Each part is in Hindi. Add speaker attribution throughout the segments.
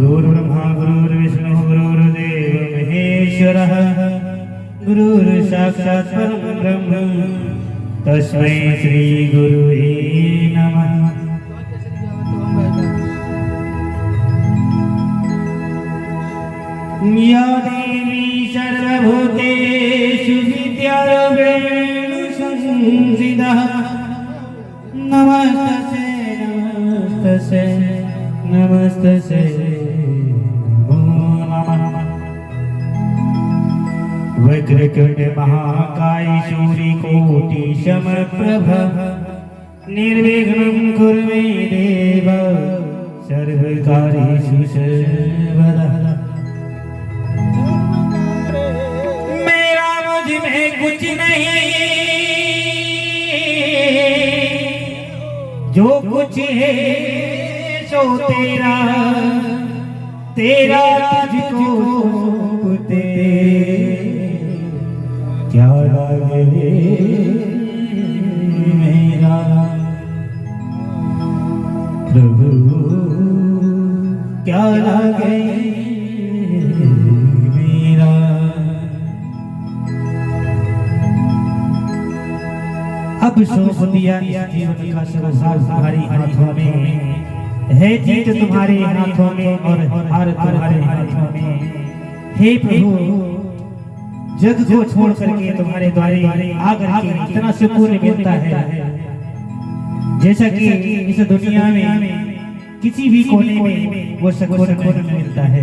Speaker 1: गुरुर्ब्रह्मा गुरुर्विष्णु गुरुर्देव महेश्वरः गुरुर्साक्षात् परं ब्रह्म तस्मै श्री गुरुवे नमः। या देवी सर्वभूतेषु विद्यारूपेण संस्थिता नमस्तस्यै नमस्तस्यै नमस्तस्यै नमो नमः। वक्रतुंड महाकाय सूर्यकोटि समप्रभ निर्विघ्नं कुरु मे देव सर्वकार्येषु सर्वदा। मेरा मुझ में कुछ नहीं, जो कुछ है सो तेरा, तेरा तुझको पुते क्या लगे मेरा प्रभु क्या लगे मेरा। अब सौंप दिया इस जीवन का संसार तुम्हारी हाथों में है, जीत तुम्हारे हाथों में और हार तुम्हारे हाथों में। हे प्रभु जग को छोड़ करके तुम्हारे द्वारे आकर के इतना सुकून मिलता है जैसा कि इस दुनिया में किसी भी कोने में वो सुकून मिलता है।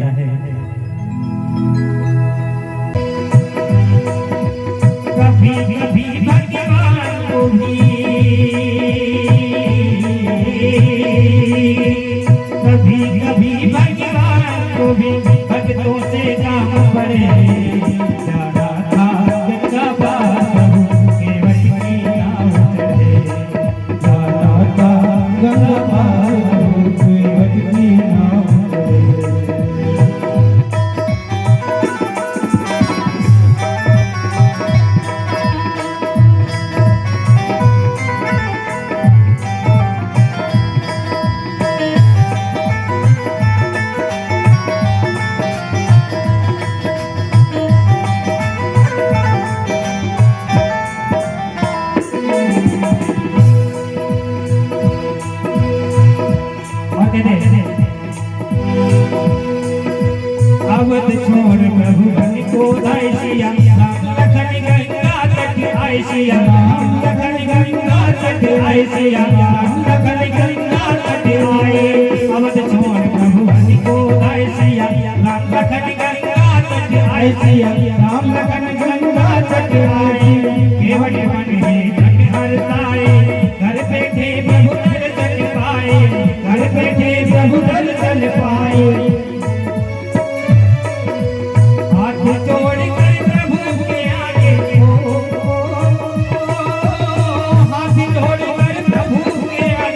Speaker 1: कभी कभी भगवान को भी, कभी कभी भगवान को भी भक्तों से काम पड़े। जाना था गंगा पार केवल की नाव चढ़े, जाना था गंगा पार केवल की नाव चढ़े। अवध छोड़ प्रभु को आए सिया राम, लखन गंगा तट आए सिया राम, लखन गंगा तट आए सिया राम, लखन गंगा तट आए। अवध छोड़ प्रभु को आए सिया राम, लखन गंगा तट आए सिया राम, लखन गंगा तट आए। केवट मन है घट हरताए, घर बैठे प्रभु दर्शन पाए, घर बैठे प्रभु दर्शन पाए। जोड़ कर प्रभु के आगे हाथ जोड़ कर प्रभु के आगे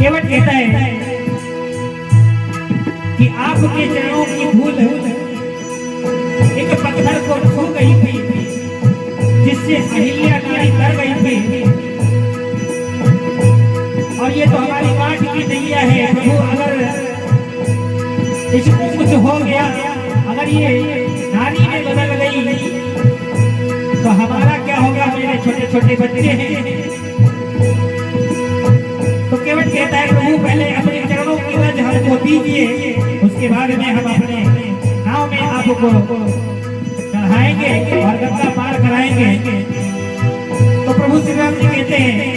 Speaker 1: केवट कहता है कि आपके चरणों की धूल एक पत्थर को छू गई थी, जिससे अहिल्या नारी तर गई थी। और ये तो हमारी काट की नैया है प्रभु, अगर इसको कुछ हो गया, अगर ये नारी में बदल गई तो हमारा क्या होगा? मेरे छोटे छोटे बच्चे हैं। तो केवट कहता है प्रभु पहले अपने चरणों की रज हमको दीजिए, उसके बाद में हम अपने नाव में आपको चढ़ाएंगे और गंगा पार कराएंगे। तो प्रभु श्री राम जी कहते हैं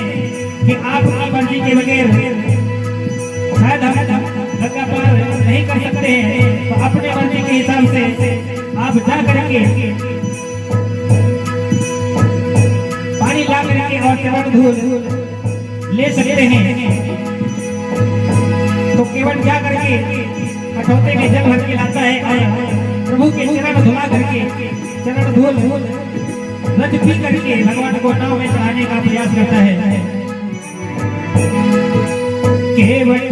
Speaker 1: कि आपकी मर्जी के बगैर शायद हम गंगा पार नहीं कर सकते हैं, तो अपने मर्जी के हिसाब से आप जा करके पानी ला करके और चरण धूल ले सकते हैं। तो केवट जा करके कठौते में जल भर के लाता है और प्रभु के चरण धुला करके चरण धूल रज पी करके भगवान को नाव में चढ़ाने का प्रयास करता है। केवट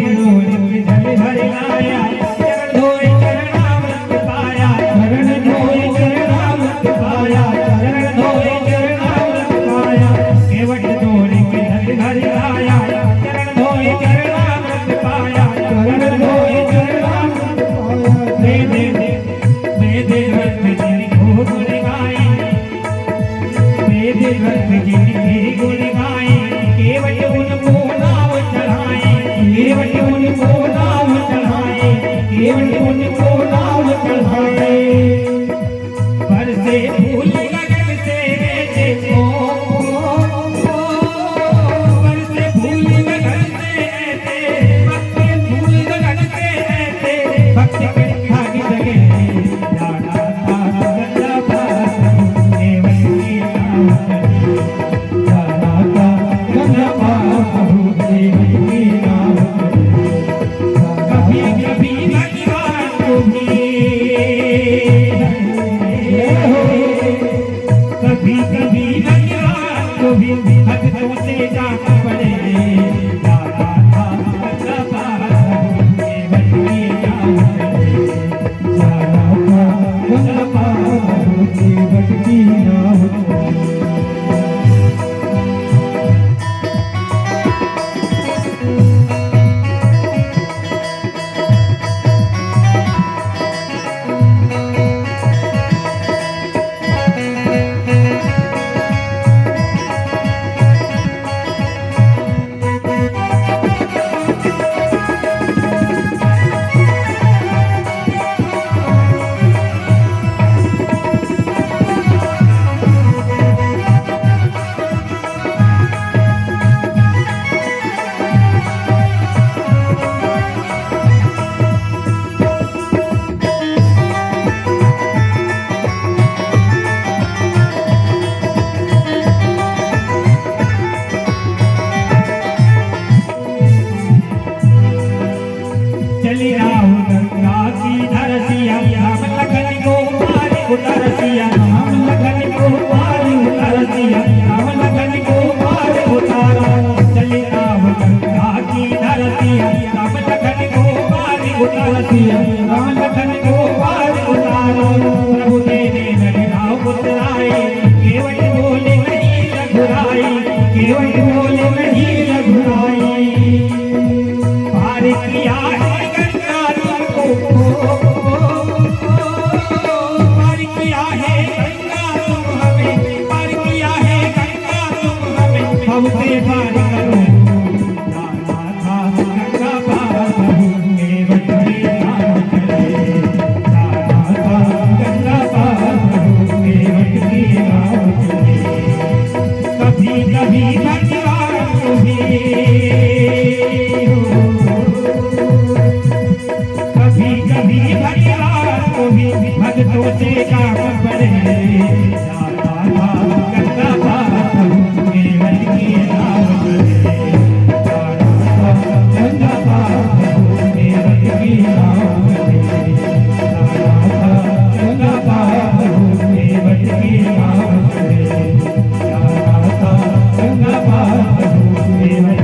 Speaker 1: जल भर लाया, चरण धोए चरणामृत पाया, चरण धोए चरणामृत पाया, चरण धोए चरणामृत पाया। केवट धोए के जल भर लाया, चरण धोए चरणामृत पाया, चरण धोए चरणामृत पाया। दे दे दे दे रख जिनको गुण गाए, दे दे रख जिनके गुण गाए। केवट उनको नाव चढ़ाए, केवट उनको नाव चढ़ाए, केवट उनको नाव चढ़ाए। बरसे फूल गगन से ऐसे बरसे फूल गगन से ऐसे, भक्ति फूल गगन से ऐसे, भक्ति के भाग जगे जाना था गंगा पार, केवट की नाव चढ़ी जाना था गंगा पार, केवट की नाव चढ़ी। कभी कभी भगवान को भी, कभी कभी भगवान को भी भक्तों से जाना पड़े, जाना था गंगा पार, केवट की नाव चढ़ी जाना था गंगा पार, केवट की नाव चढ़ी। चली राहु गंगा की धरसिया, राम लखन को मारे उतरसिया, राम लखन को मारे उतरसिया, राम लखन को मारे उतारा। चली राहु गंगा की धरसिया, राम लखन को मारे उतरसिया, राम लखन को मारे उतारा। प्रभु दे दे लगे राव उतराए, केवट बोले नहीं रघुराई, केवट बोले नहीं रघुराई। पार किया है पार किया है गंगा तुम हमें, पार किया है गंगा तुम हमें, हमसे पार करो जाना था गंगा पार, केवट की नाव चढ़े जाना था गंगा पार, केवट की नाव चढ़े। कभी कभी भगवान को भी, कभी कभी भगवान को भी भक्तों से काम पड़े, जाना था गंगा पार, केवट की नाव चढ़े जाना था गंगा पार, केवट की नाव चढ़े जाना था गंगा पार, केवट की नाव चढ़े जाना था गंगा पार, केवट